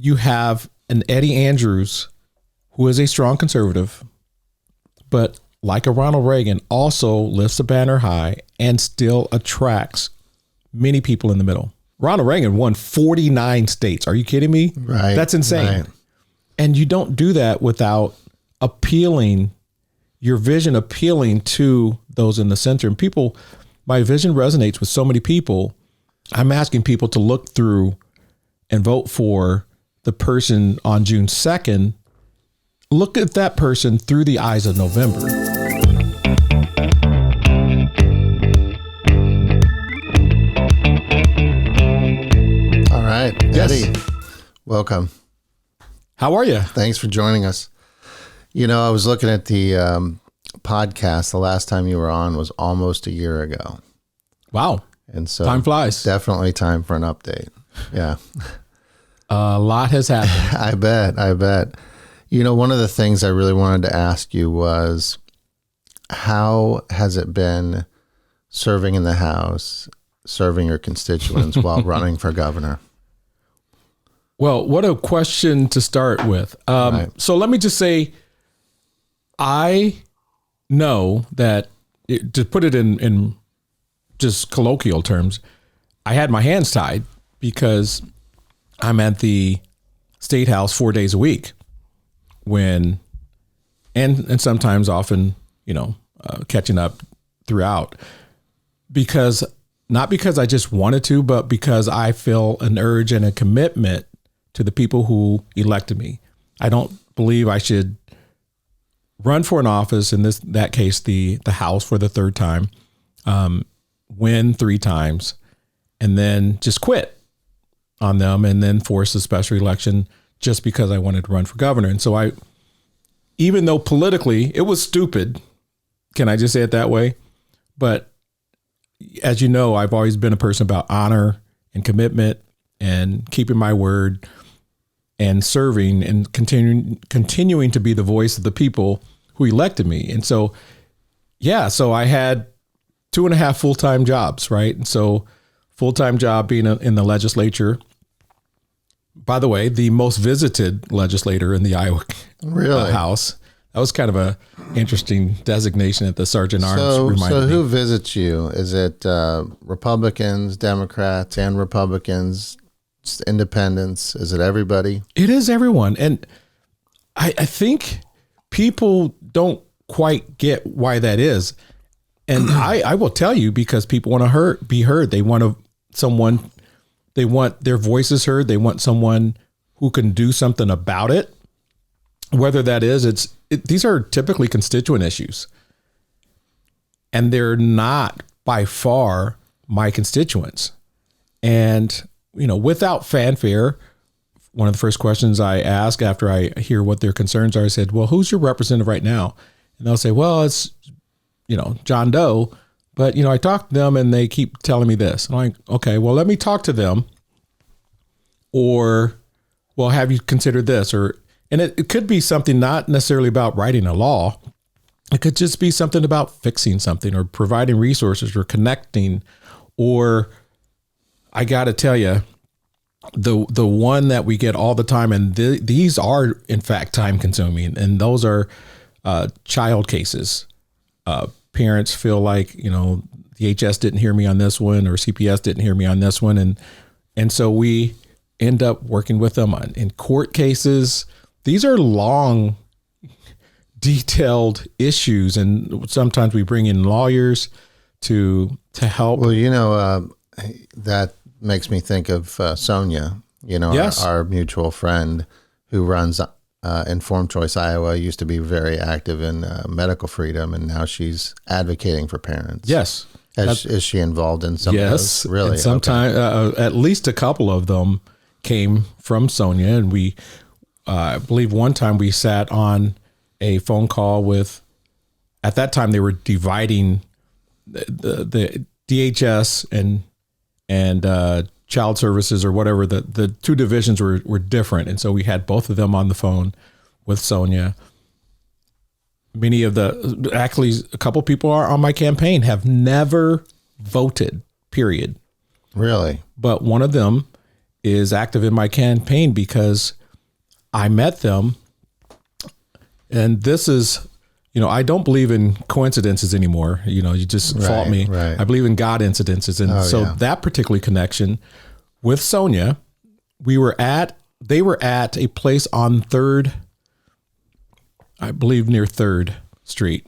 you have an Eddie Andrews who is a strong conservative, but like a Ronald Reagan, also lifts the banner high and still attracts many people in the middle. Ronald Reagan won 49 states. Are you kidding me? Right. That's insane. Right. And you don't do that without appealing, your vision appealing to those in the center. And people, my vision resonates with so many people. I'm asking people to look through and vote for the person on June 2nd. Look at that person through the eyes of November. All right. Yes. Eddie, welcome. How are you? Thanks for joining us. You know, I was looking at the podcast. The last time you were on was almost a year ago. Wow. And so Time flies. Definitely time for an update. Yeah. A lot has happened. I bet. You know, one of the things I really wanted to ask you was, how has it been serving in the House, serving your constituents while running for governor? Well, what a question to start with. Right. So let me just say, I know that, to put it in just colloquial terms, I had my hands tied because I'm at the State House 4 days a week. And sometimes often, catching up throughout, not because I just wanted to, but because I feel an urge and a commitment to the people who elected me. I don't believe I should run for an office, in that case, the House, for the third time, win 3 times, and then just quit on them and then force a special election just because I wanted to run for governor. And so even though politically it was stupid, can I just say it that way? But as you know, I've always been a person about honor and commitment and keeping my word and serving and continuing to be the voice of the people who elected me. And so, so I had 2.5 full-time jobs, right? And so full-time job being in the legislature. By the way, the most visited legislator in the Iowa House. That was kind of a interesting designation at the Sergeant Arms. So who visits you? Is it Republicans, Democrats, and Republicans, independents? Is it everybody? It is everyone. And I think people don't quite get why that is. And I will tell you, because people want to be heard. They want they want their voices heard. They want someone who can do something about it. Whether that is, these are typically constituent issues, and they're not by far my constituents. And, without fanfare, one of the first questions I ask after I hear what their concerns are, I said, well, who's your representative right now? And they'll say, well, it's, John Doe. But, I talk to them and they keep telling me this. And I'm like, okay, well, let me talk to them. Or, well, have you considered this? And it could be something not necessarily about writing a law. It could just be something about fixing something or providing resources or connecting. Or, I got to tell you, the one that we get all the time, and these are, in fact, time consuming. And those are child cases. Parents feel like, DHS didn't hear me on this one, or CPS didn't hear me on this one. And so we end up working with them in court cases. These are long, detailed issues. And sometimes we bring in lawyers to help. Well, that makes me think of Sonia, Yes. our mutual friend who runs Informed Choice Iowa, used to be very active in medical freedom, and now she's advocating for parents. Yes. Is she involved in some of those? Really? And sometimes, at least a couple of them came from Sonia. And we, I believe one time we sat on a phone call with, at that time they were dividing the DHS and child services or whatever. The two divisions were different. And so we had both of them on the phone with Sonia. Many of actually a couple people are on my campaign have never voted, period. Really? But one of them is active in my campaign because I met them. And this is, I don't believe in coincidences anymore. You just fault me. Right. I believe in God incidences. And that particular connection with Sonia, they were at a place on 3rd, I believe near 3rd Street.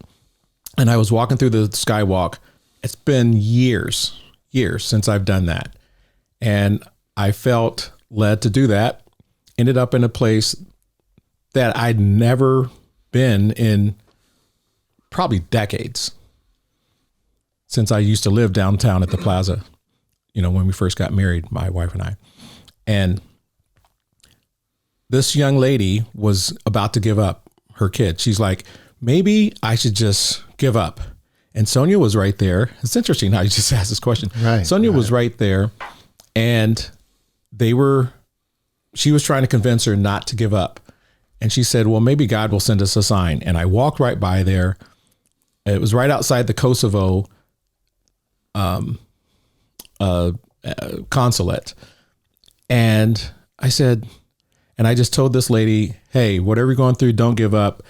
And I was walking through the skywalk. It's been years since I've done that. And I felt led to do that. Ended up in a place that I'd never been in probably decades, since I used to live downtown at the plaza, when we first got married, my wife and I. And this young lady was about to give up her kid. She's like, maybe I should just give up. And Sonia was right there. It's interesting how you just asked this question. Right. Sonia was right there, and she was trying to convince her not to give up. And she said, well, maybe God will send us a sign. And I walked right by there. It was right outside the Kosovo consulate. And I said, and I just told this lady, hey, whatever you're going through, don't give up.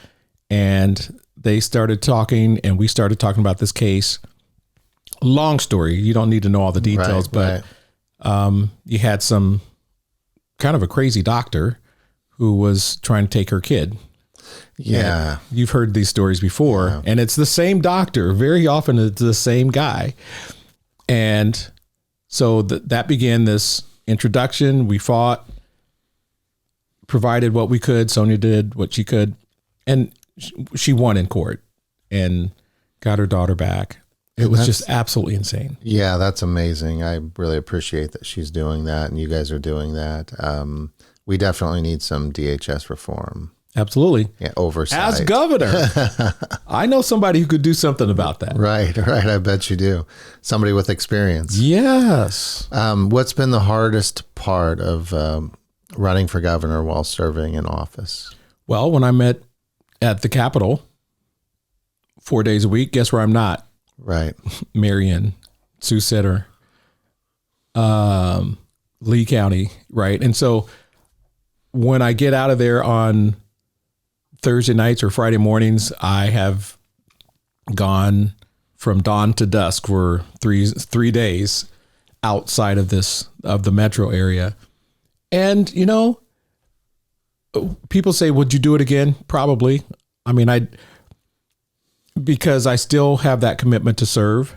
And they started talking, and we started talking about this case. Long story. You don't need to know all the details, but you had some kind of a crazy doctor who was trying to take her kid. Yeah. And you've heard these stories before, and it's the same doctor. Very often it's the same guy. And so that began this introduction. We fought, provided what we could. Sonia did what she could, and she won in court and got her daughter back. It was just absolutely insane. Yeah, that's amazing. I really appreciate that she's doing that and you guys are doing that. We definitely need some DHS reform. Absolutely. Yeah, oversight. As governor, I know somebody who could do something about that. Right. I bet you do. Somebody with experience. Yes. What's been the hardest part of running for governor while serving in office? Well, when I met at the Capitol 4 days a week, guess where I'm not? Right. Marion, Sioux Center, Lee County. Right. And so when I get out of there on Thursday nights or Friday mornings, I have gone from dawn to dusk for three days outside of the metro area. And, people say, would you do it again? Probably. I mean, because I still have that commitment to serve.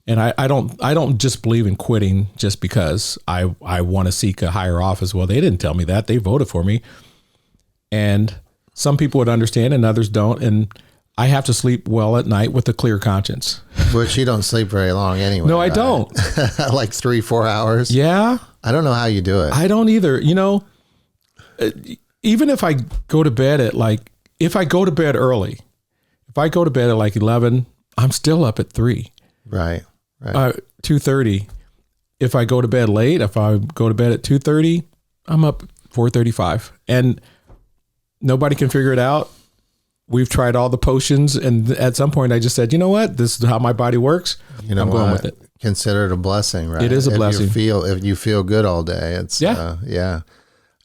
And I don't just believe in quitting just because I want to seek a higher office. Well, they didn't tell me that. They voted for me. And some people would understand and others don't. And I have to sleep well at night with a clear conscience. Which you don't sleep very long anyway. No, I don't. Like 3-4 hours. Yeah. I don't know how you do it. I don't either. Even if I go to bed if I go to bed early, if I go to bed at like 11, I'm still up at 3. Right. 2:30. If I go to bed late, if I go to bed at 2:30, I'm up 4:35, and nobody can figure it out. We've tried all the potions, and at some point I just said, you know what? This is how my body works. I'm going with it. Consider it a blessing, right? It is a blessing. If you feel good all day, it's yeah.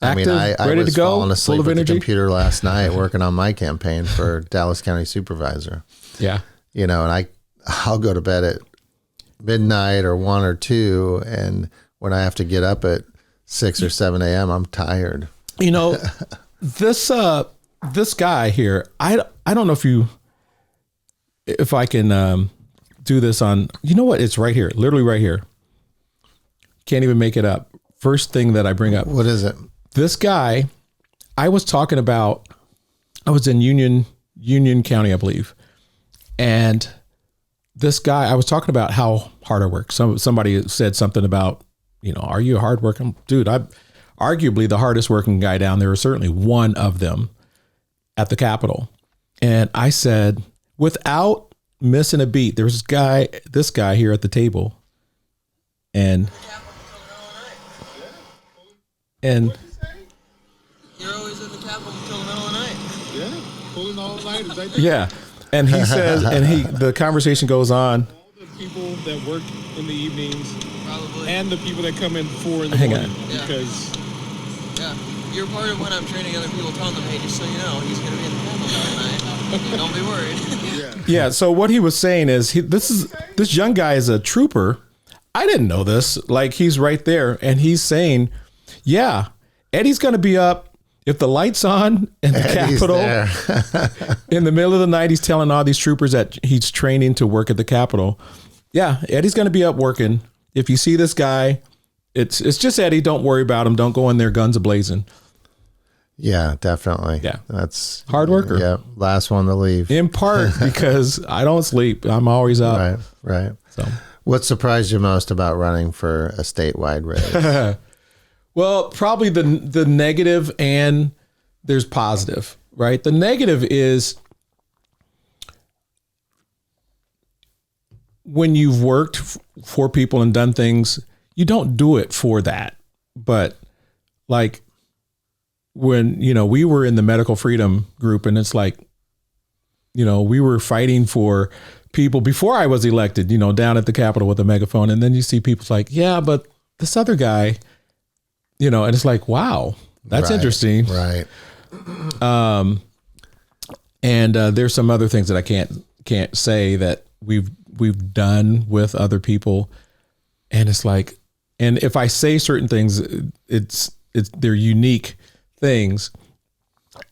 Active, I ready was to go, falling asleep full of with energy. the computer last night working on my campaign for Dallas County Supervisor. Yeah. And I'll go to bed at midnight or 1 or 2, and when I have to get up at 6 or 7 a.m., I'm tired. This guy here, I don't know if I can do this on, it's right here, literally right here. Can't even make it up. First thing that I bring up. What is it? This guy, I was in Union County, I believe. And this guy, I was talking about how hard I work. Somebody said something about, are you a hard working dude? I'm arguably the hardest working guy down there, or certainly one of them at the Capitol. And I said, without missing a beat, there was this guy here at the table. And you're always in the Capitol until the middle of the night. Yeah, pulling all night. Yeah. And he says, the conversation goes on. All the people that work in the evenings, Probably. And the people that come in 4 in the Hang morning. on. Yeah. Because Yeah. You're part of when I'm training other people, telling them, hey, just so you know, he's going to be in the panel tonight. Don't be worried. Yeah. So what he was saying is this young guy is a trooper. I didn't know this. Like, he's right there and he's saying, yeah, Eddie's going to be up if the light's on in the Eddie's Capitol there. in the middle of the night. He's telling all these troopers that he's training to work at the Capitol. Yeah. Eddie's going to be up working. If you see this guy, it's just Eddie. Don't worry about him. Don't go in there guns a-blazing. Yeah, definitely. Yeah. That's Hard worker. Yeah. Last one to leave. In part because I don't sleep. I'm always up. Right. So. What surprised you most about running for a statewide race? Well, probably the negative, and there's positive, right? The negative is when you've worked for people and done things, you don't do it for that. But like when, we were in the medical freedom group, and it's like, we were fighting for people before I was elected, down at the Capitol with a megaphone. And then you see people like, yeah, but this other guy, and it's like, wow, that's Right, interesting. Right. And there's some other things that I can't say that we've done with other people. And it's like, and if I say certain things, they're unique things.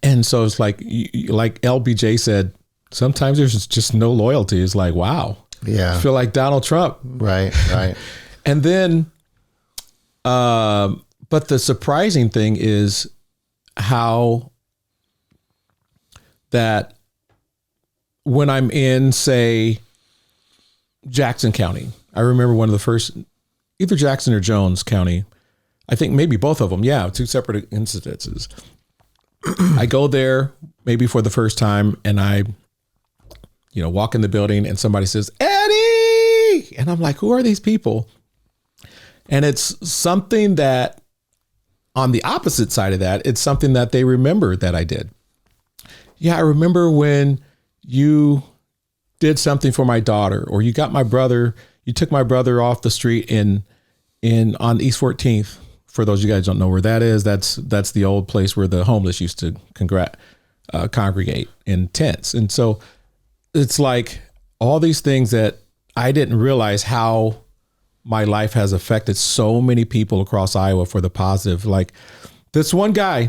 And so it's like LBJ said, sometimes there's just no loyalty. It's like, wow. Yeah. I feel like Donald Trump. Right. And then, but the surprising thing is how that when I'm in, say, Jackson County, I remember one of the first, either Jackson or Jones County, I think maybe both of them. Yeah. 2 separate incidences. I go there maybe for the first time, and I, walk in the building and somebody says, Eddie. And I'm like, who are these people? And it's something that on the opposite side of that, it's something that they remember that I did. Yeah. I remember when you did something for my daughter, or you took my brother off the street on East 14th. For those of you guys who don't know where that is, that's the old place where the homeless used to congregate in tents. And so it's like all these things that I didn't realize how my life has affected so many people across Iowa for the positive. Like this guy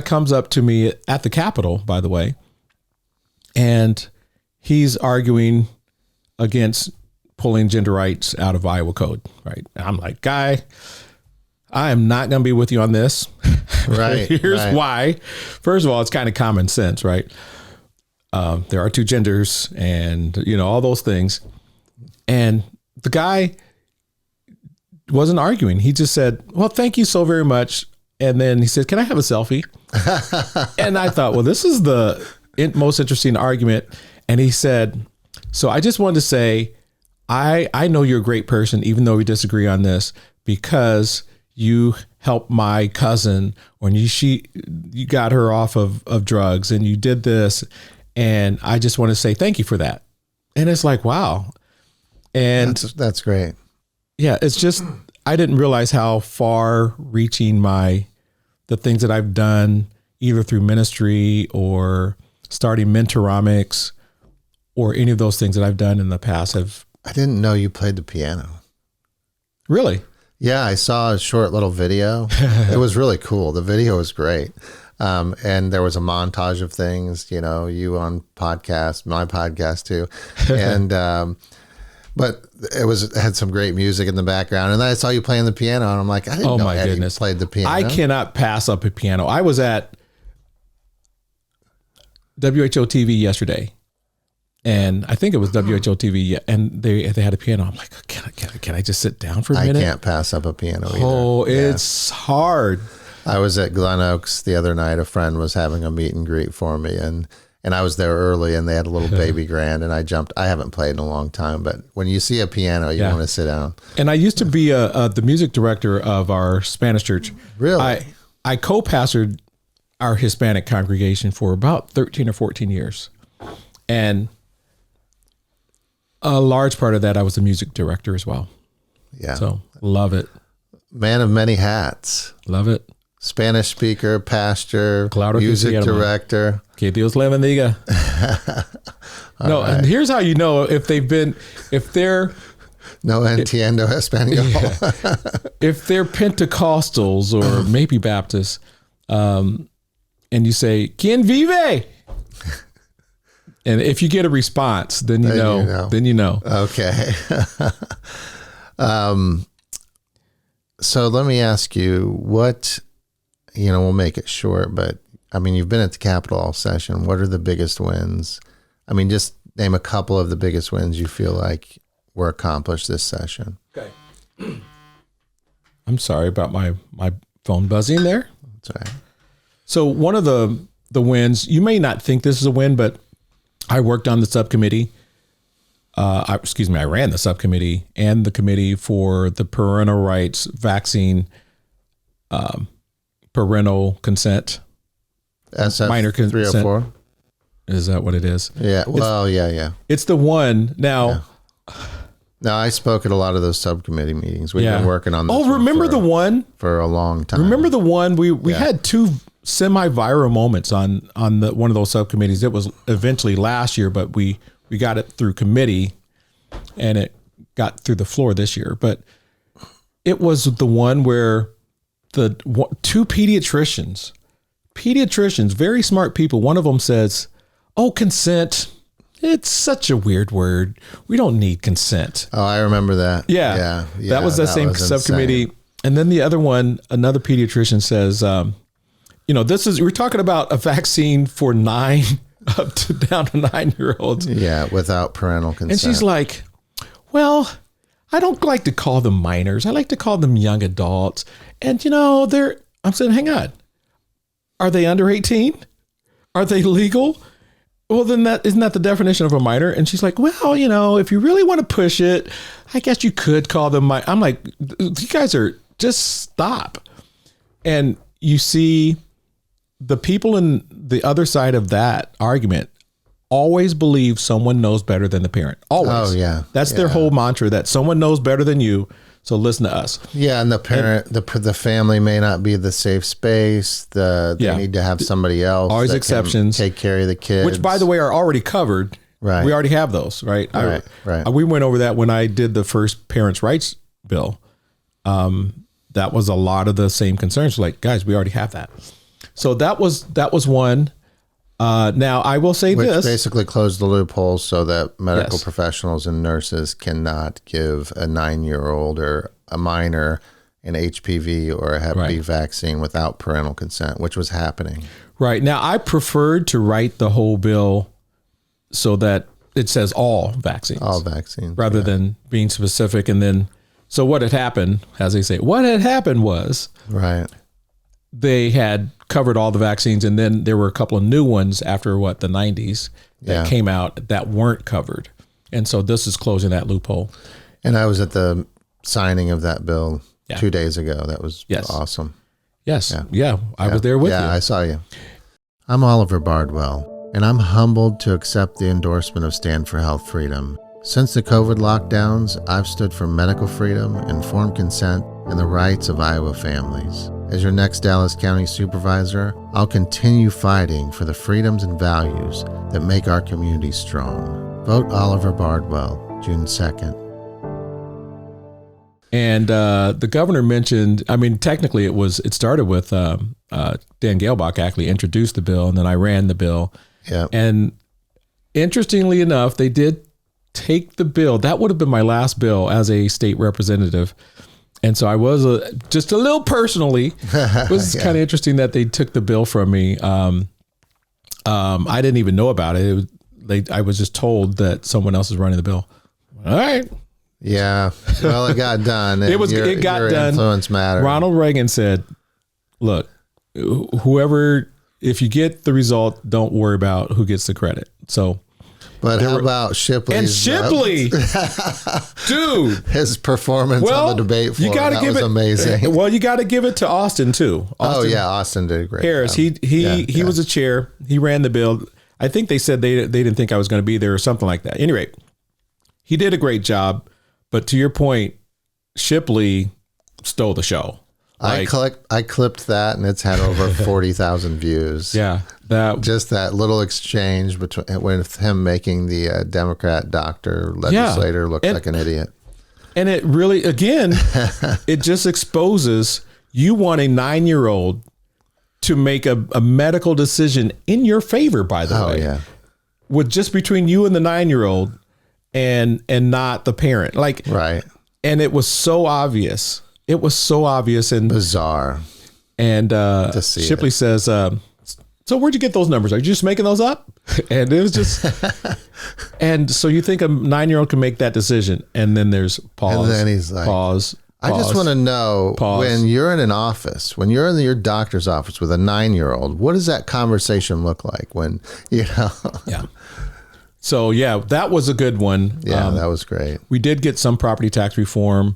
comes up to me at the Capitol, by the way, and he's arguing against pulling gender rights out of Iowa code. Right. And I'm like, guy, I am not going to be with you on this. Right. Here's why. First of all, it's kind of common sense, right? There are 2 genders and, all those things. And the guy wasn't arguing. He just said, well, thank you so very much. And then he said, can I have a selfie? And I thought, well, this is the most interesting argument. And he said, so I just wanted to say, I know you're a great person, even though we disagree on this, because you helped my cousin when you got her off of drugs, and you did this. And I just want to say thank you for that. And it's like, wow. And that's great. Yeah. It's just, I didn't realize how far reaching the things that I've done, either through ministry or starting Mentoromics or any of those things that I've done in the past I didn't know you played the piano. Really? Yeah, I saw a short little video. It was really cool. The video was great. And there was a montage of things, you on podcast, my podcast too. And, but it had some great music in the background. And then I saw you playing the piano, and I'm like, I didn't know Eddie played the piano. I cannot pass up a piano. I was at WHO TV yesterday, and I think it was WHO TV, and they had a piano. I'm like, can I just sit down for a minute? I can't pass up a piano either. Oh, it's hard. I was at Glen Oaks the other night. A friend was having a meet and greet for me, and I was there early, and they had a little baby grand, and I jumped. I haven't played in a long time, but when you see a piano, you want to sit down. And I used to be the music director of our Spanish church. Really? I co-pastored our Hispanic congregation for about 13 or 14 years. And A large part of that, I was the music director as well. Yeah. So love it. Man of many hats. Love it. Spanish speaker, pastor, Claro que music sí, director. Que Dios le bendiga. No, and here's how you know if they're No entiendo español. if they're Pentecostals or maybe Baptists, and you say, ¿Quién vive? And if you get a response, then you know. Then you know. Okay. So let me ask you what, we'll make it short, but I mean, you've been at the Capitol all session. What are the biggest wins? I mean, just name a couple of the biggest wins you feel like were accomplished this session. Okay. I'm sorry about my phone buzzing there. That's all right. So one of the wins, you may not think this is a win, but I worked on the subcommittee. I ran the subcommittee and the committee for the parental rights vaccine, parental consent. SF minor consent. 304. Is that what it is? Yeah. Well, yeah. It's the one now. Yeah. No, I spoke at a lot of those subcommittee meetings. We've been working on this. Oh, remember the one for a long time. Remember the one we had two semi-viral moments on one of those subcommittees. It was eventually last year, but we got it through committee and it got through the floor this year. But it was the one where the two pediatricians, very smart people. One of them says, "Oh, consent. It's such a weird word. We don't need consent." Oh, I remember that. Yeah. That was the same subcommittee. Insane. And then the other one, another pediatrician says, we're talking about a vaccine for 9 up to down to 9-year-olds. Yeah, without parental consent. And she's like, "Well, I don't like to call them minors. I like to call them young adults. And I'm saying, hang on. Are they under 18? Are they legal? Well, then isn't that the definition of a minor?" And she's like, "Well, if you really want to push it, I guess you could call them minor." I'm like, you guys just stop. And you see the people in the other side of that argument always believe someone knows better than the parent. Always. Oh, yeah. That's their whole mantra, that someone knows better than you. So listen to us. Yeah, and the parent, the family may not be the safe space. They need to have somebody else. Always that exceptions. Can take care of the kids, which, by the way, are already covered. Right. We already have those. Right. Right. We went over that when I did the first parents' rights bill. That was a lot of the same concerns. Like, guys, we already have that. So that was one. Now I will say which this: basically closed the loopholes so that medical professionals and nurses cannot give a 9-year-old or a minor an HPV or a Hep B vaccine without parental consent, which was happening. Right. Now I preferred to write the whole bill so that it says all vaccines, rather than being specific. And then, so what had happened, as they say, was they had covered all the vaccines, and then there were a couple of new ones after the 90s that came out that weren't covered. And so this is closing that loophole. And I was at the signing of that bill 2 days ago. That was awesome. Yes. Yeah. I was there with you. Yeah, I saw you. I'm Oliver Bardwell, and I'm humbled to accept the endorsement of Stand for Health Freedom. Since the COVID lockdowns, I've stood for medical freedom, informed consent, and the rights of Iowa families. As your next Dallas County Supervisor, I'll continue fighting for the freedoms and values that make our community strong. Vote Oliver Bardwell, June 2nd. And the governor mentioned, technically it started with Dan Galebach actually introduced the bill, and then I ran the bill. Yeah. And interestingly enough, they did take the bill. That would have been my last bill as a state representative. And so I was just a little personally, it was kind of interesting that they took the bill from me. I didn't even know about it. I was just told that someone else is running the bill. All right. Yeah. Well, it got done. It got done. Influence mattered. Ronald Reagan said, "Look, if you get the result, don't worry about who gets the credit." So, but how about Shipley? And Shipley, dude, his performance on the debate floor, was amazing. Well, you got to give it to Austin too. Austin did a great Harris, job. He was a chair. He ran the bill. I think they said they didn't think I was going to be there or something like that. At any rate, he did a great job. But to your point, Shipley stole the show. I clipped that, and it's had over 40,000 views. Yeah, just that little exchange with him making the Democrat doctor legislator look like an idiot. And it really, again, it just exposes you want a 9-year-old to make a medical decision in your favor. By the way, with just between you and the 9-year-old, and not the parent, like right. And it was so obvious. It was so obvious and bizarre. And Shipley says, so where'd you get those numbers? Are you just making those up? And it was just, and so you think a 9-year-old can make that decision. And then there's pause. And then he's like, pause. I just want to know, when you're in an office, when you're in your doctor's office with a 9-year-old, what does that conversation look like when, Yeah. So, yeah, that was a good one. Yeah, that was great. We did get some property tax reform.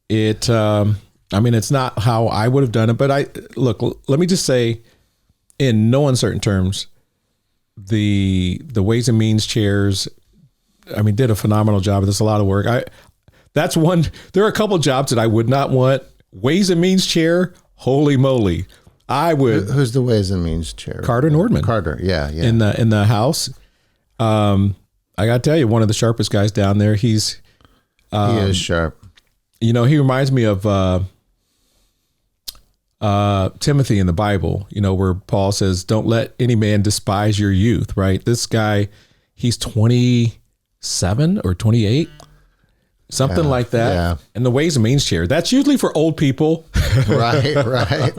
It's not how I would have done it, but let me just say, in no uncertain terms, the Ways and Means chairs, did a phenomenal job. There's a lot of work. There are a couple of jobs that I would not want. Ways and Means chair, holy moly. I would. Who's the Ways and Means chair? Carter Nordman. Carter, yeah. In the House. I got to tell you, one of the sharpest guys down there. He is sharp. He reminds me of Timothy in the Bible, where Paul says, don't let any man despise your youth, right? This guy, he's 27 or 28, something like that. Yeah. And the Ways and Means chair, that's usually for old people. Right.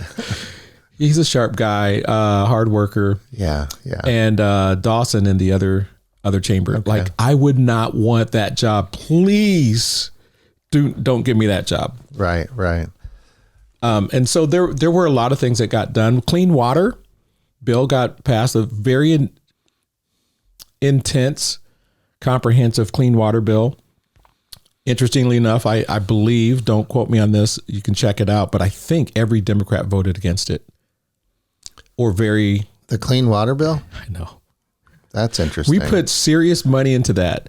He's a sharp guy, hard worker. Yeah. And Dawson in the other chamber. Okay. Like, I would not want that job. Please don't give me that job. Right. And so there were a lot of things that got done. Clean water bill got passed, a very intense, comprehensive clean water bill. Interestingly enough, I believe, don't quote me on this, you can check it out, but I think every Democrat voted against it. The clean water bill? I know. That's interesting. We put serious money into that.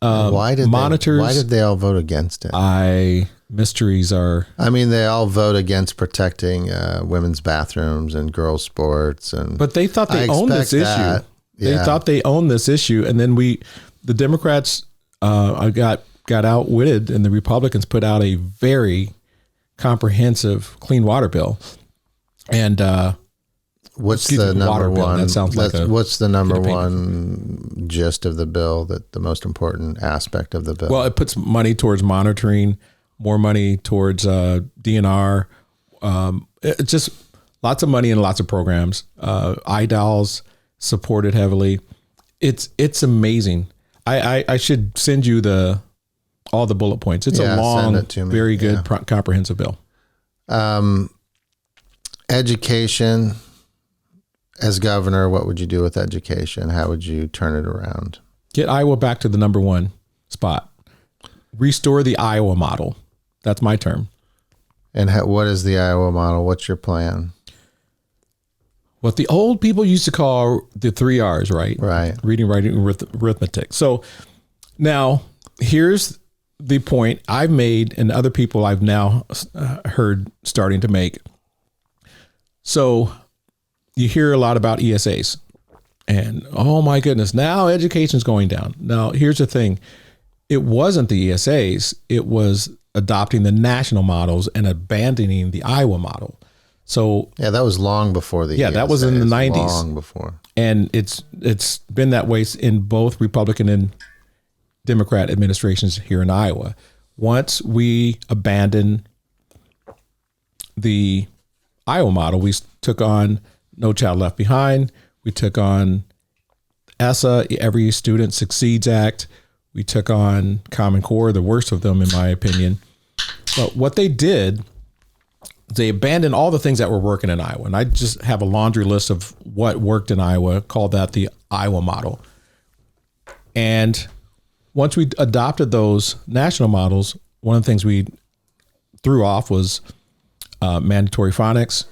Why did they all vote against it? Mysteries are. They all vote against protecting women's bathrooms and girls' sports, but they thought they owned this issue. Yeah. They thought they owned this issue, and then the Democrats, got outwitted, and the Republicans put out a very comprehensive clean water bill. And what's the number one? That sounds like what's the number one gist of the bill? The most important aspect of the bill? Well, it puts money towards monitoring, more money towards DNR. It's just lots of money and lots of programs. IDALs supported heavily. It's amazing. I should send you all the bullet points. It's a long, very good, comprehensive bill. Education. As governor, what would you do with education? How would you turn it around? Get Iowa back to the number one spot. Restore the Iowa model. That's my term. And what is the Iowa model? What's your plan? What the old people used to call the 3 R's, right? Right. Reading, writing, arithmetic. So now here's the point I've made and other people I've now heard starting to make. So you hear a lot about ESAs and, oh my goodness, now education's going down. Now, here's the thing. It wasn't the ESAs. It was adopting the national models and abandoning the Iowa model. So yeah, that was long before the ESAs. That was in the 90s. Long before. And it's been that way in both Republican and Democrat administrations here in Iowa. Once we abandoned the Iowa model, we took on No Child Left Behind. We took on ESSA, Every Student Succeeds Act. We took on Common Core, the worst of them, in my opinion. But what they did, they abandoned all the things that were working in Iowa. And I just have a laundry list of what worked in Iowa, called that the Iowa model. And once we adopted those national models, one of the things we threw off was mandatory phonics.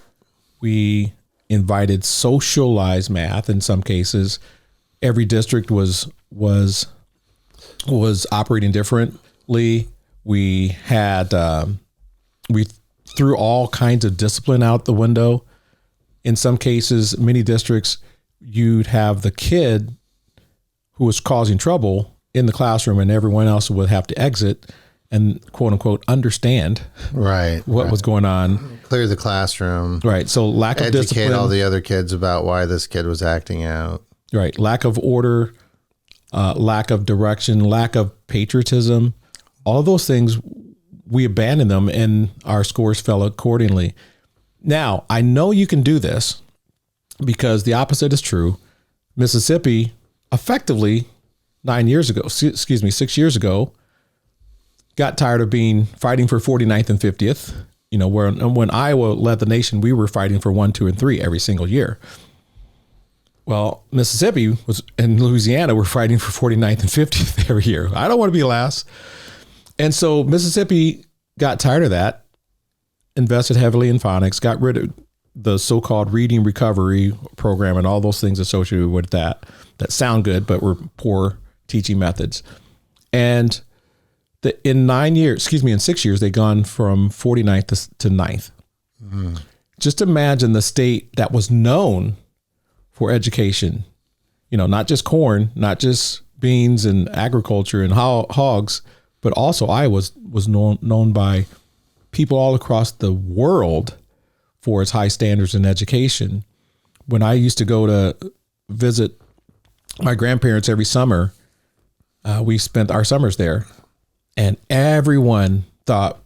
We invited socialized math in some cases. Every district was was operating differently. We had, we threw all kinds of discipline out the window. In some cases, many districts, you'd have the kid who was causing trouble in the classroom and everyone else would have to exit and quote unquote understand what was going on. Clear the classroom. Right. So lack of discipline. Educate all the other kids about why this kid was acting out. Right. Lack of order, lack of direction, lack of patriotism. All of those things, we abandoned them and our scores fell accordingly. Now, I know you can do this because the opposite is true. Mississippi effectively 6 years ago, got tired of fighting for 49th and 50th. You know, when Iowa led the nation, we were fighting for 1, 2, and 3 every single year. Well, Mississippi and Louisiana were fighting for 49th and 50th every year. I don't want to be last. And so Mississippi got tired of that, invested heavily in phonics, got rid of the so-called reading recovery program and all those things associated with that sound good, but were poor teaching methods. And in 6 years, they've gone from 49th to 9th. Mm. Just imagine the state that was known for education, you know, not just corn, not just beans and agriculture and hogs, but also Iowa was known by people all across the world for its high standards in education. When I used to go to visit my grandparents every summer, we spent our summers there, and everyone thought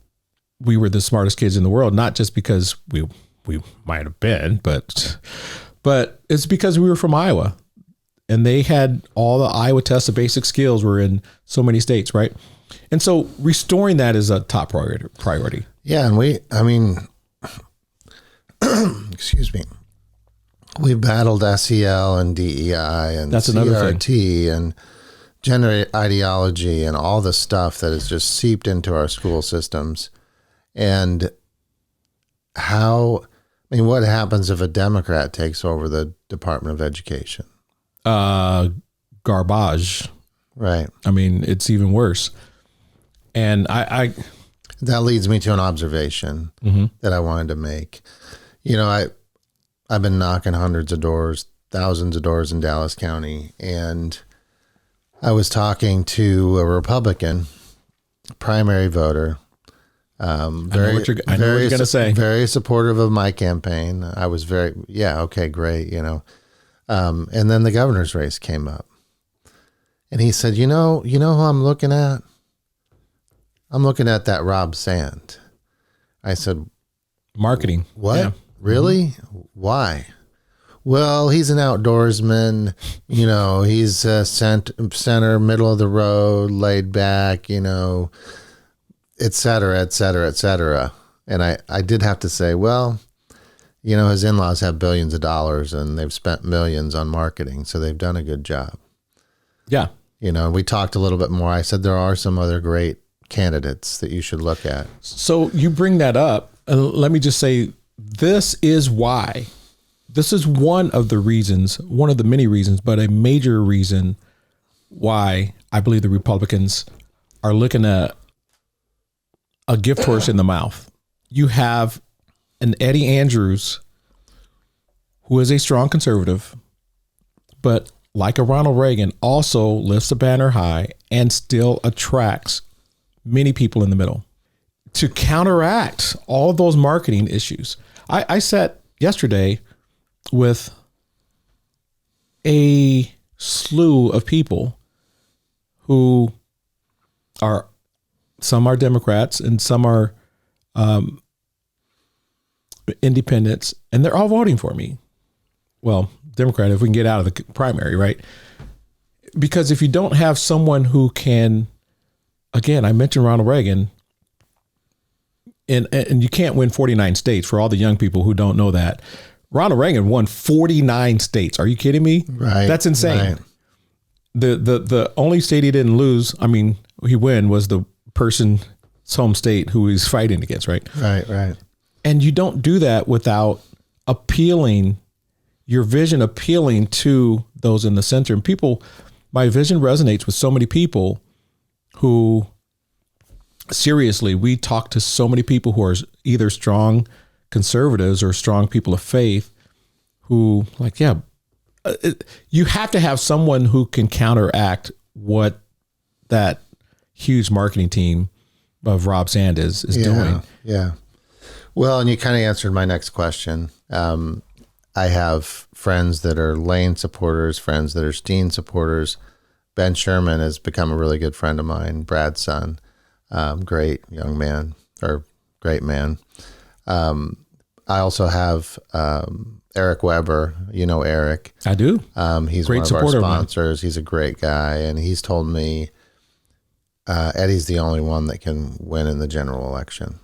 we were the smartest kids in the world, not just because we might have been, but it's because we were from Iowa, and they had all the Iowa tests of basic skills were in so many states, right? And so restoring that is a top priority. Yeah, and excuse me, we battled SEL and DEI and that's another CRT and gender ideology and all the stuff that has just seeped into our school systems. And what happens if a Democrat takes over the Department of Education? Garbage. Right. I mean, it's even worse. And that leads me to an observation that I wanted to make. You know, I've been knocking hundreds of doors, thousands of doors in Dallas County, and I was talking to a Republican primary voter. I know what you're going to say. Very supportive of my campaign. I was okay, great, you know. And then the governor's race came up, and he said, you know who I'm looking at? I'm looking at that Rob Sand. I said, marketing. What? Yeah. Really? Mm-hmm. Why? Well, he's an outdoorsman. You know, he's center, middle of the road, laid back, you know, et cetera, et cetera, et cetera. And I did have to say, well, you know, his in-laws have billions of dollars and they've spent millions on marketing. So they've done a good job. Yeah. You know, we talked a little bit more. I said, there are some other great candidates that you should look at. So you bring that up, and let me just say, this is why. This is one of the many reasons, but a major reason why I believe the Republicans are looking at a gift horse in the mouth. You have an Eddie Andrews, who is a strong conservative, but like a Ronald Reagan, also lifts the banner high and still attracts many people in the middle to counteract all of those marketing issues. I sat yesterday with a slew of people who some are Democrats and some are independents, and they're all voting for me. Well, Democrat, if we can get out of the primary, right? Because if you don't have someone who can, again, I mentioned Ronald Reagan, and you can't win 49 states for all the young people who don't know that. Ronald Reagan won 49 states. Are you kidding me? Right. That's insane. Right. The only state he didn't lose, he won, was the person's home state who he's fighting against, right? Right. And you don't do that without your vision appealing to those in the center. And my vision resonates with so many people, who seriously, we talk to so many people who are either strong conservatives or strong people of faith who you have to have someone who can counteract what that huge marketing team of Rob Sand is doing. Yeah. Well, and you kind of answered my next question. I have friends that are Lane supporters, friends that are Steen supporters. Ben Sherman has become a really good friend of mine, Brad's son. Great young man, or great man. I also have Eric Weber. You know Eric. I do. He's great one of supporter our sponsors. He's a great guy, and he's told me Eddie's the only one that can win in the general election.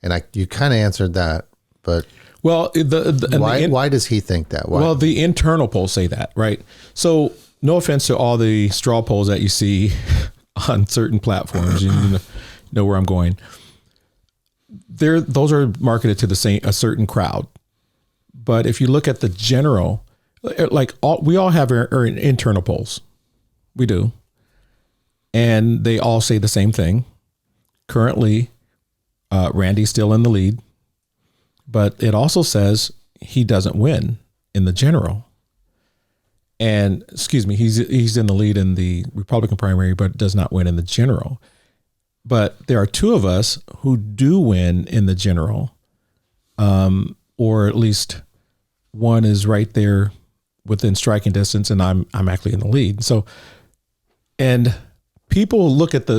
And you kind of answered that, but well, why does he think that? Why? Well, the internal polls say that, right? So, no offense to all the straw polls that you see on certain platforms, you know where I'm going. Those are marketed to a certain crowd, but if you look at the general, we all have our internal polls, we do, and they all say the same thing. Currently, Randy's still in the lead, but it also says he doesn't win in the general. And he's in the lead in the Republican primary, but does not win in the general. But there are two of us who do win in the general, or at least one is right there within striking distance, and I'm actually in the lead. So, and people look at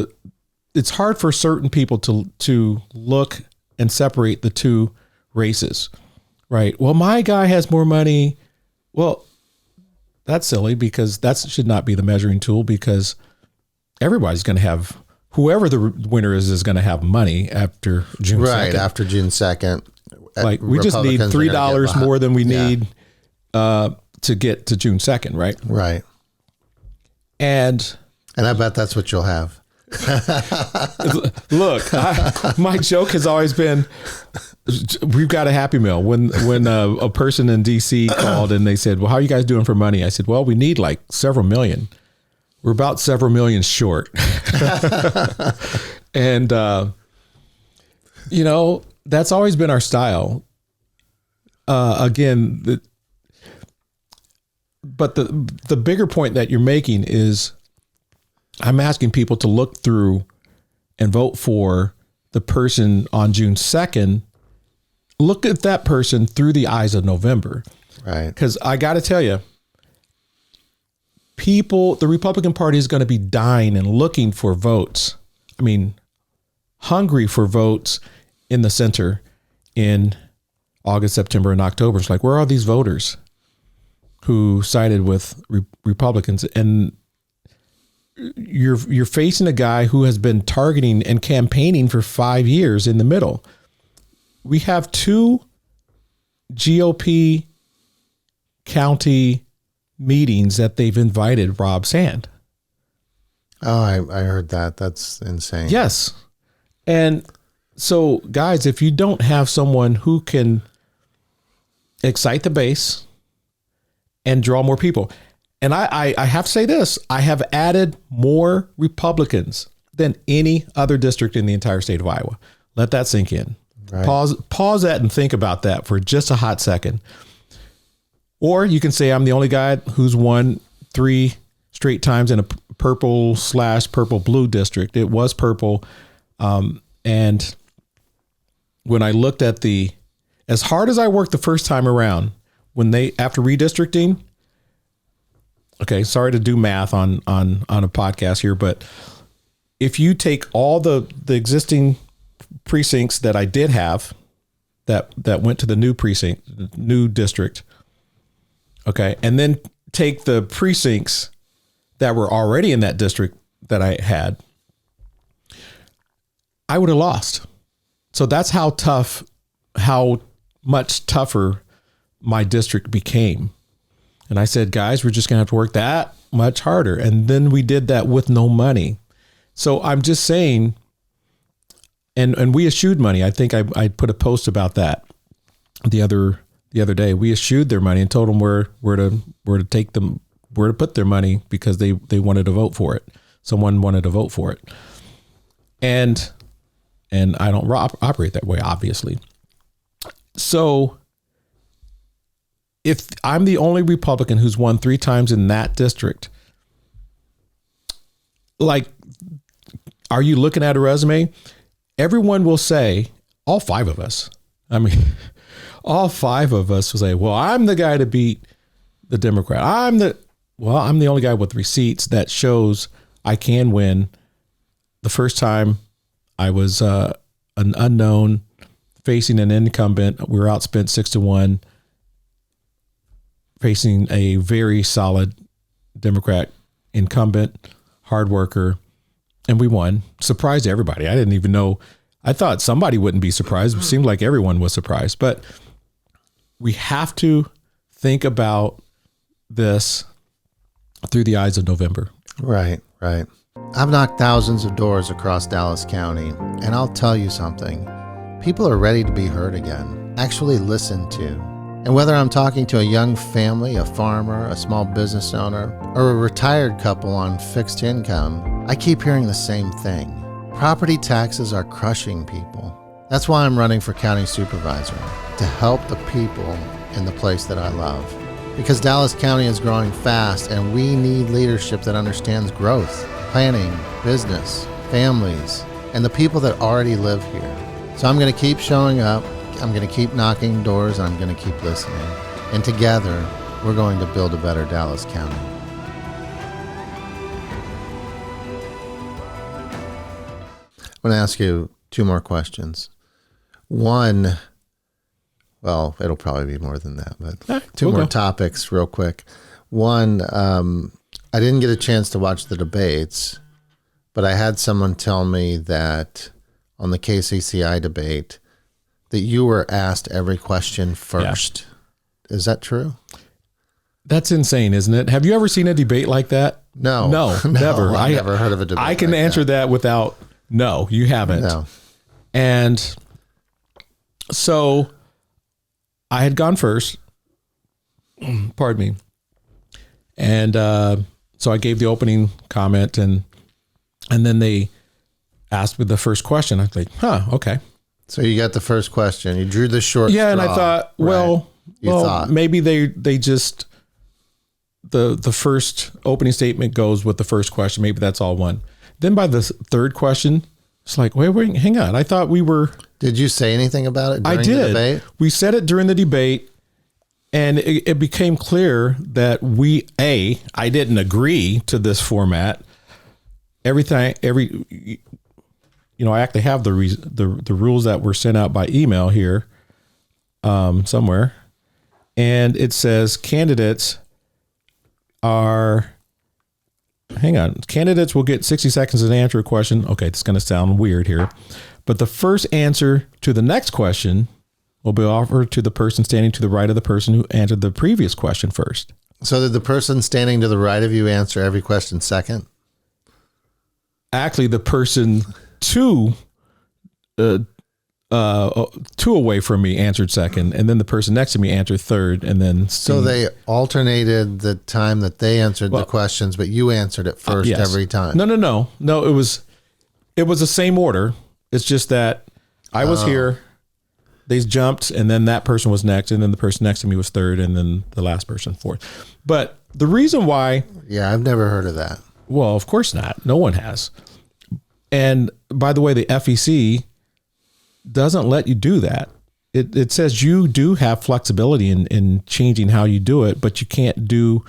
it's hard for certain people to look and separate the two races, right? Well, my guy has more money. Well, that's silly, because that should not be the measuring tool, because everybody's going to have, whoever the winner is going to have money after June 2nd. Right, after June 2nd. Like, we just need $3 more than we need to get to June 2nd, right? Right. And I bet that's what you'll have. Look, my joke has always been, we've got a Happy Meal. When a person in DC called and they said, well, how are you guys doing for money? I said, well, we need like several million. We're about several million short. And, that's always been our style. Again, but the bigger point that you're making is, I'm asking people to look through and vote for the person on June 2nd. Look at that person through the eyes of November. Right. Because I got to tell you, the Republican Party is going to be dying and looking for votes. I mean, hungry for votes in the center in August, September, and October. It's like, where are these voters who sided with Republicans? And you're facing a guy who has been targeting and campaigning for 5 years in the middle. We have 2 GOP county meetings that they've invited Rob Sand. Oh, I heard that. That's insane. Yes. And so, guys, if you don't have someone who can excite the base and draw more people, and I have to say this, I have added more Republicans than any other district in the entire state of Iowa. Let that sink in. Right. Pause that and think about that for just a hot second. Or you can say I'm the only guy who's won 3 straight times in a purple/purple blue district. It was purple. And when I looked at as hard as I worked the first time around, after redistricting, okay, sorry to do math on a podcast here, but if you take all the existing precincts that I did have that went to the new district, okay, and then take the precincts that were already in that district that I had, I would have lost. So that's how much tougher my district became. And I said, guys, we're just going to have to work that much harder. And then we did that with no money. So I'm just saying, and we eschewed money. I think I put a post about that the other day. We eschewed their money and told them where to put their money because they wanted to vote for it. someone wanted to vote for it. And I don't operate that way, obviously. So if I'm the only Republican who's won 3 times in that district, like, are you looking at a resume? Everyone will say, all 5 of us, I mean, all 5 of us will say, well, I'm the guy to beat the Democrat. I'm the only guy with receipts that shows I can win. The first time I was an unknown facing an incumbent. We were outspent 6-1, facing a very solid Democrat incumbent, hard worker, and we won. Surprised everybody. I didn't even know. I thought somebody wouldn't be surprised. It seemed like everyone was surprised. But we have to think about this through the eyes of November. Right. I've knocked thousands of doors across Dallas County, and I'll tell you something. People are ready to be heard again, actually listened to. And whether I'm talking to a young family, a farmer, a small business owner, or a retired couple on fixed income, I keep hearing the same thing. Property taxes are crushing people. That's why I'm running for county supervisor, to help the people in the place that I love. Because Dallas County is growing fast, and we need leadership that understands growth, planning, business, families, and the people that already live here. So I'm going to keep showing up, I'm going to keep knocking doors, and I'm going to keep listening. And together, we're going to build a better Dallas County. I'm going to ask you 2 more questions. One, well, it'll probably be more than that, but 2 more topics real quick. One, I didn't get a chance to watch the debates, but I had someone tell me that on the KCCI debate that you were asked every question first. Yeah. Is that true? That's insane, isn't it? Have you ever seen a debate like that? No, never. I've never heard of a debate. I can like answer that without, no, you haven't. No. And so I had gone first, pardon me. And so I gave the opening comment, and then they asked me the first question. I was like, okay. So you got the first question. You drew the short straw. And I thought, maybe they just, the first opening statement goes with the first question. Maybe that's all one. Then by the third question, it's like, wait, hang on. I thought we were. Did you say anything about it during the debate? We said it during the debate, and it became clear that I didn't agree to this format. I actually have the rules that were sent out by email here somewhere, and it says candidates will get 60 seconds to answer a question. Okay, it's going to sound weird here, but the first answer to the next question will be offered to the person standing to the right of the person who answered the previous question first. So did the person standing to the right of you answer every question second? Actually, the person two away from me answered second, and then the person next to me answered third, and then so they alternated the time that they answered the questions, but you answered it first every time. No. It was the same order. It's just that I was here, they jumped, and then that person was next, and then the person next to me was third, and then the last person fourth. But the reason why, I've never heard of that. Well, of course not. No one has. And by the way, the FEC doesn't let you do that. It says you do have flexibility in changing how you do it, but you can't do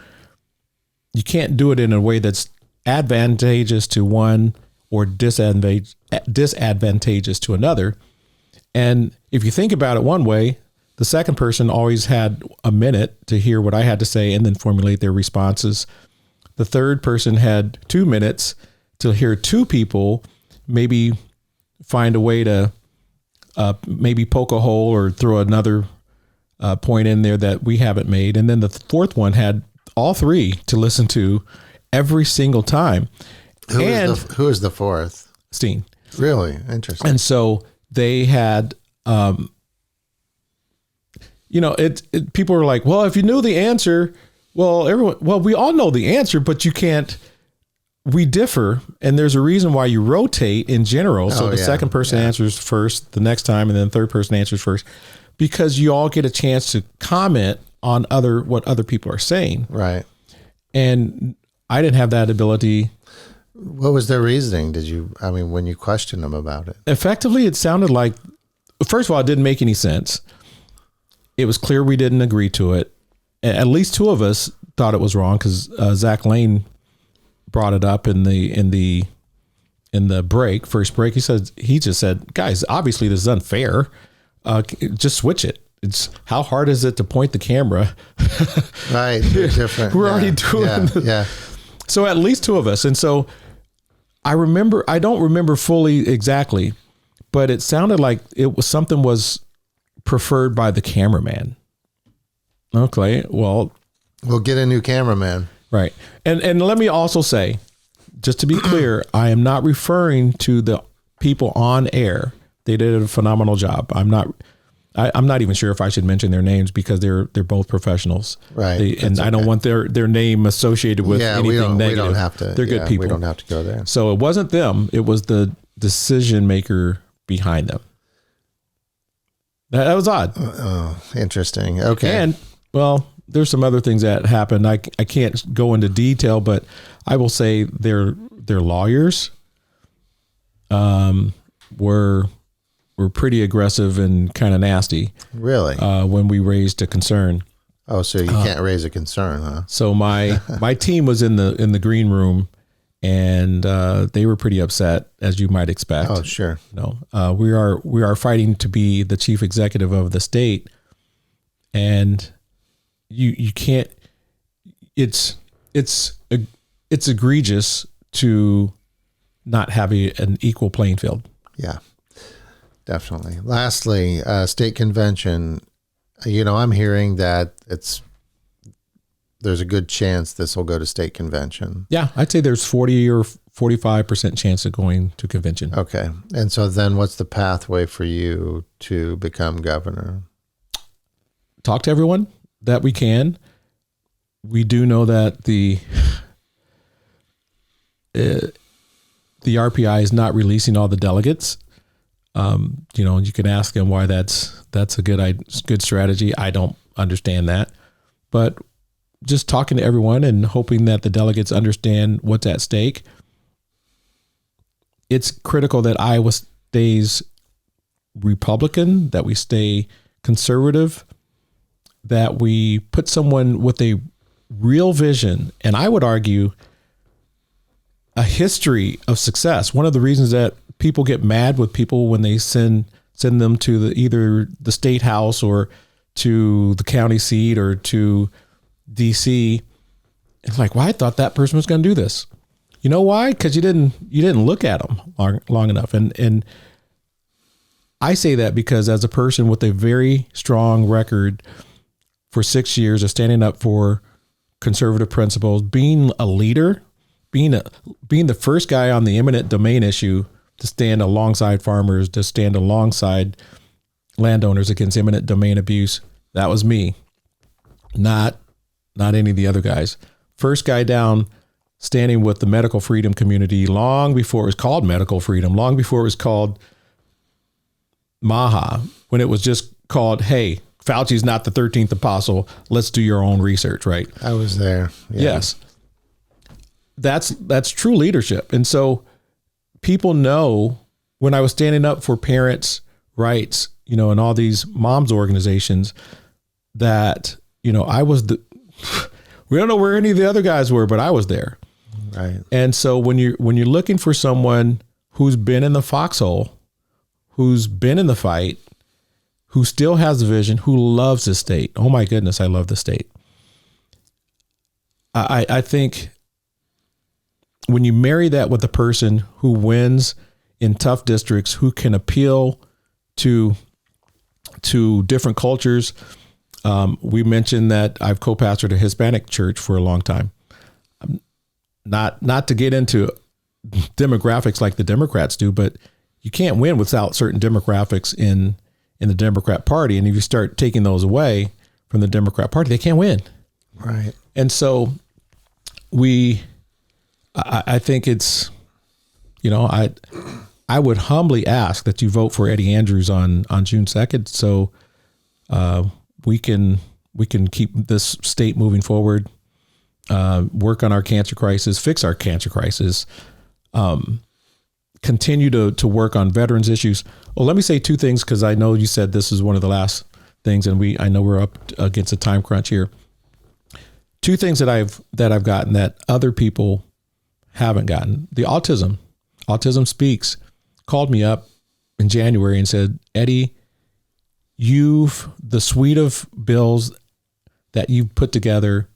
it in a way that's advantageous to one or disadvantageous to another. And if you think about it one way, the second person always had a minute to hear what I had to say and then formulate their responses. The third person had 2 minutes to hear 2 people maybe find a way to maybe poke a hole or throw another point in there that we haven't made. And then the fourth one had all 3 to listen to every single time. Who is the fourth? Steen. Really? Interesting. And so they had, people are like, well, if you knew the answer, we all know the answer, but you can't we differ, and there's a reason why you rotate in general. So the yeah. second person answers first the next time, and then the third person answers first, because you all get a chance to comment on what other people are saying. Right. And I didn't have that ability. What was their reasoning? When you questioned them about it? Effectively, it sounded like, first of all, it didn't make any sense. It was clear we didn't agree to it. At least two of us thought it was wrong, because Zach Lane brought it up in the first break. He just said, guys, obviously this is unfair. Just switch it. It's how hard is it to point the camera? Right. They're different. We're already doing this. Yeah. So at least two of us. And so I don't remember fully exactly, but it sounded like something was preferred by the cameraman. Okay. Well, we'll get a new cameraman. Right. And let me also say, just to be clear, I am not referring to the people on air. They did a phenomenal job. I'm not even sure if I should mention their names, because they're both professionals. Right. And I don't want their name associated with anything negative. We don't have to. They're good people. We don't have to go there. So it wasn't them. It was the decision maker behind them. That was odd. Oh, interesting. Okay. And, well, there's some other things that happened. I can't go into detail, but I will say their lawyers were pretty aggressive and kind of nasty. Really? When we raised a concern. Oh, so you can't raise a concern, huh? So my team was in the green room, and they were pretty upset, as you might expect. Oh, sure. No, we are fighting to be the chief executive of the state, and you can't. It's egregious to not have an equal playing field. Yeah, definitely. Lastly, state convention. I'm hearing that there's a good chance this will go to state convention. Yeah, I'd say there's 40 or 45% chance of going to convention. Okay. And so then what's the pathway for you to become governor? Talk to everyone that we can. We do know that the RPI is not releasing all the delegates. You can ask them why that's a good strategy. I don't understand that, but just talking to everyone and hoping that the delegates understand what's at stake. It's critical that Iowa stays Republican, that we stay conservative, that we put someone with a real vision, and I would argue a history of success. One of the reasons that people get mad with people when they send them to either the state house or to the county seat or to DC, it's like, well, I thought that person was going to do this. You know why? Because you didn't look at them long enough. And I say that because as a person with a very strong record for 6 years of standing up for conservative principles, being a leader, being the first guy on the eminent domain issue to stand alongside farmers, to stand alongside landowners against eminent domain abuse, that was me. Not any of the other guys. First guy down standing with the medical freedom community long before it was called medical freedom, long before it was called MAHA, when it was just called, hey, Fauci's not the 13th apostle. Let's do your own research, right? I was there. Yeah. Yes. That's true leadership. And so people know when I was standing up for parents' rights, and all these moms organizations, that, I was we don't know where any of the other guys were, but I was there. Right. And so when you're looking for someone who's been in the foxhole, who's been in the fight, who still has a vision, who loves the state. Oh my goodness, I love the state. I think when you marry that with a person who wins in tough districts, who can appeal to different cultures. We mentioned that I've co-pastored a Hispanic church for a long time. Not to get into demographics like the Democrats do, but you can't win without certain demographics in the Democrat Party. And if you start taking those away from the Democrat Party, they can't win. Right. And so I think it's, I would humbly ask that you vote for Eddie Andrews on June 2nd. So we can keep this state moving forward, work on our cancer crisis, fix our cancer crisis, continue to work on veterans issues. Well, let me say two things, because I know you said this is one of the last things, and I know we're up against a time crunch here. Two things that I've gotten that other people haven't gotten. The Autism Speaks called me up in January and said, Eddie, the suite of bills that you've put together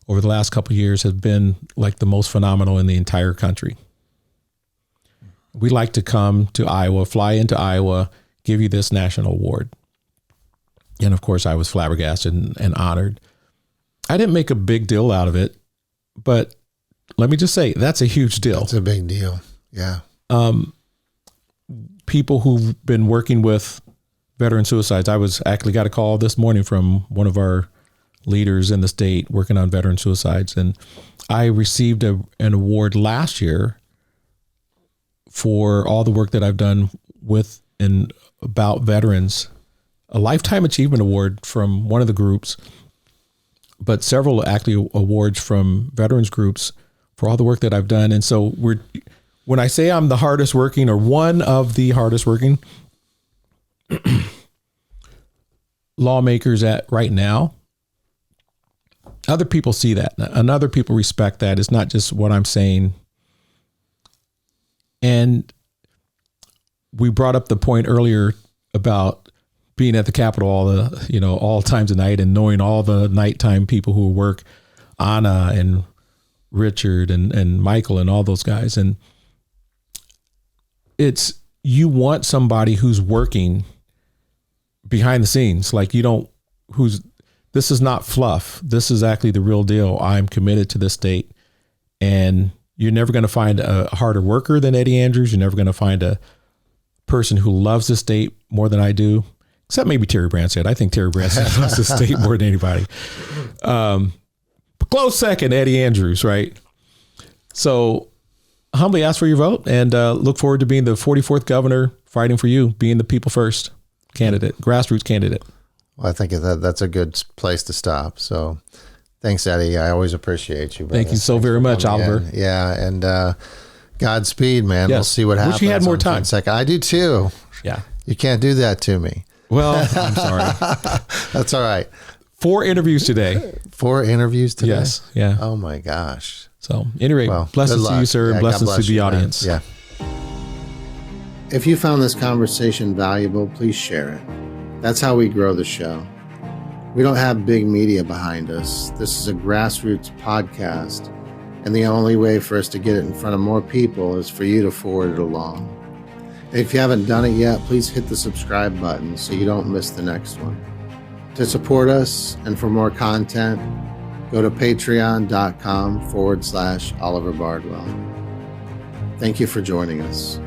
over the last couple of years have been like the most phenomenal in the entire country. We'd like to come to Iowa, fly into Iowa, give you this national award. And of course, I was flabbergasted and honored. I didn't make a big deal out of it, but let me just say, that's a huge deal. It's a big deal. Yeah. People who've been working with veteran suicides. I actually got a call this morning from one of our leaders in the state working on veteran suicides. And I received an award last year for all the work that I've done with and about veterans, a Lifetime Achievement Award from one of the groups, but several actually awards from veterans groups for all the work that I've done. And so when I say I'm the hardest working or one of the hardest working lawmakers at right now, other people see that and other people respect that. It's not just what I'm saying. And we brought up the point earlier about being at the Capitol all times of night and knowing all the nighttime people who work, Anna and Richard and Michael and all those guys. And you want somebody who's working behind the scenes. Like this is not fluff. This is actually the real deal. I'm committed to this state, and you're never going to find a harder worker than Eddie Andrews. You're never going to find a person who loves the state more than I do, except maybe Terry Branstad. I think Terry Branstad loves the state more than anybody. But close second, Eddie Andrews, right? So humbly ask for your vote and look forward to being the 44th governor, fighting for you, being the people first candidate, grassroots candidate. Well, I think that's a good place to stop. So thanks, Eddie. I always appreciate you. Thank you so very much, Oliver. Yeah. And Godspeed, man. Yes. We'll see what happens. Wish you had more time. I do too. Yeah. You can't do that to me. Well, I'm sorry. That's all right. 4 interviews today. 4 interviews today? Yes. Yeah. Oh my gosh. So anyway, blessings to you, sir, and blessings to the audience. Man. Yeah. If you found this conversation valuable, please share it. That's how we grow the show. We don't have big media behind us. This is a grassroots podcast, and the only way for us to get it in front of more people is for you to forward it along. And if you haven't done it yet, please hit the subscribe button so you don't miss the next one. To support us and for more content, go to patreon.com/Oliver Bardwell. Thank you for joining us.